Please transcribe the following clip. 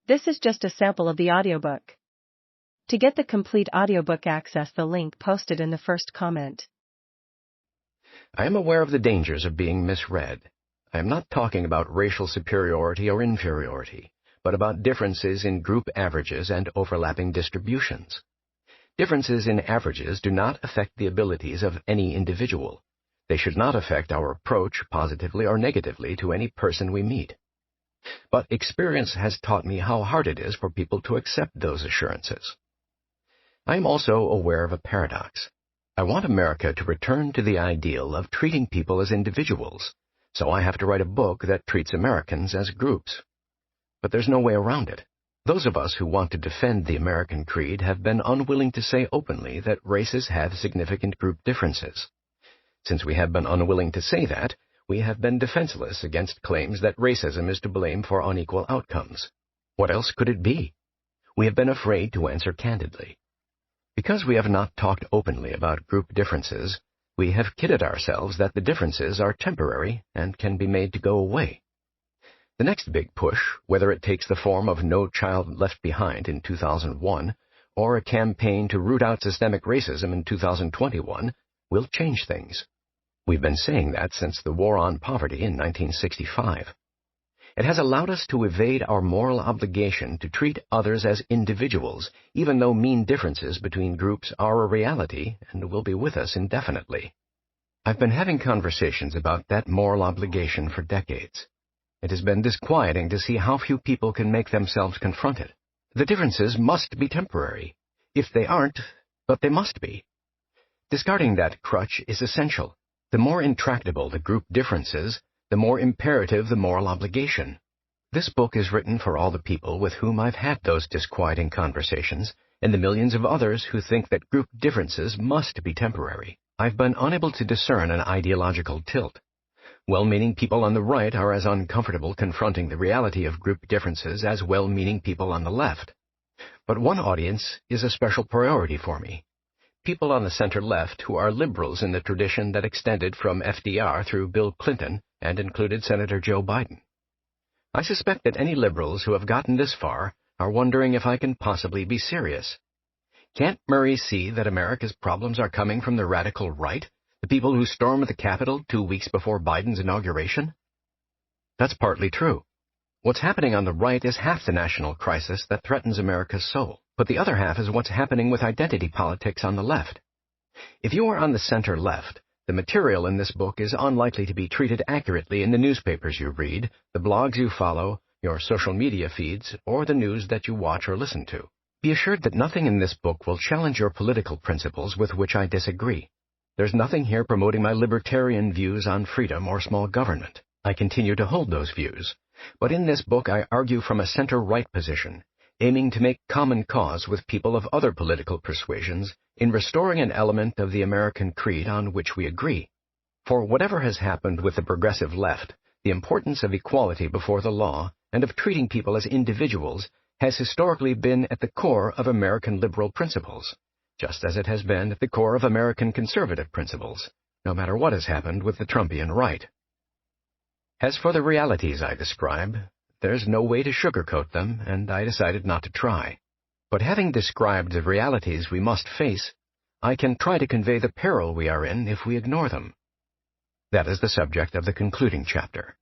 This is just a sample of the audiobook. To get the complete audiobook, access the link posted in the first comment. I am aware of the dangers of being misread. I am not talking about racial superiority or inferiority, but about differences in group averages and overlapping distributions. Differences in averages do not affect the abilities of any individual. They should not affect our approach positively or negatively to any person we meet. But experience has taught me how hard it is for people to accept those assurances. I am also aware of a paradox. I want America to return to the ideal of treating people as individuals, so I have to write a book that treats Americans as groups. But there's no way around it. Those of us who want to defend the American creed have been unwilling to say openly that races have significant group differences. Since we have been unwilling to say that, we have been defenseless against claims that racism is to blame for unequal outcomes. What else could it be? We have been afraid to answer candidly. Because we have not talked openly about group differences, we have kidded ourselves that the differences are temporary and can be made to go away. The next big push, whether it takes the form of No Child Left Behind in 2001 or a campaign to root out systemic racism in 2021, will change things. We've been saying that since the War on Poverty in 1965. It has allowed us to evade our moral obligation to treat others as individuals, even though mean differences between groups are a reality and will be with us indefinitely. I've been having conversations about that moral obligation for decades. It has been disquieting to see how few people can make themselves confront it. The differences must be temporary. If they aren't, but they must be. Discarding that crutch is essential. The more intractable the group differences, the more imperative the moral obligation. This book is written for all the people with whom I've had those disquieting conversations, and the millions of others who think that group differences must be temporary. I've been unable to discern an ideological tilt. Well-meaning people on the right are as uncomfortable confronting the reality of group differences as well-meaning people on the left. But one audience is a special priority for me. People on the center-left who are liberals in the tradition that extended from FDR through Bill Clinton and included Senator Joe Biden. I suspect that any liberals who have gotten this far are wondering if I can possibly be serious. Can't Murray see that America's problems are coming from the radical right, the people who stormed the Capitol 2 weeks before Biden's inauguration? That's partly true. What's happening on the right is half the national crisis that threatens America's soul, but the other half is what's happening with identity politics on the left. If you are on the center-left, the material in this book is unlikely to be treated accurately in the newspapers you read, the blogs you follow, your social media feeds, or the news that you watch or listen to. Be assured that nothing in this book will challenge your political principles with which I disagree. There's nothing here promoting my libertarian views on freedom or small government. I continue to hold those views. But in this book I argue from a center-right position, aiming to make common cause with people of other political persuasions in restoring an element of the American creed on which we agree. For whatever has happened with the progressive left, the importance of equality before the law and of treating people as individuals has historically been at the core of American liberal principles, just as it has been at the core of American conservative principles, no matter what has happened with the Trumpian right. As for the realities I describe, there's no way to sugarcoat them, and I decided not to try. But having described the realities we must face, I can try to convey the peril we are in if we ignore them. That is the subject of the concluding chapter.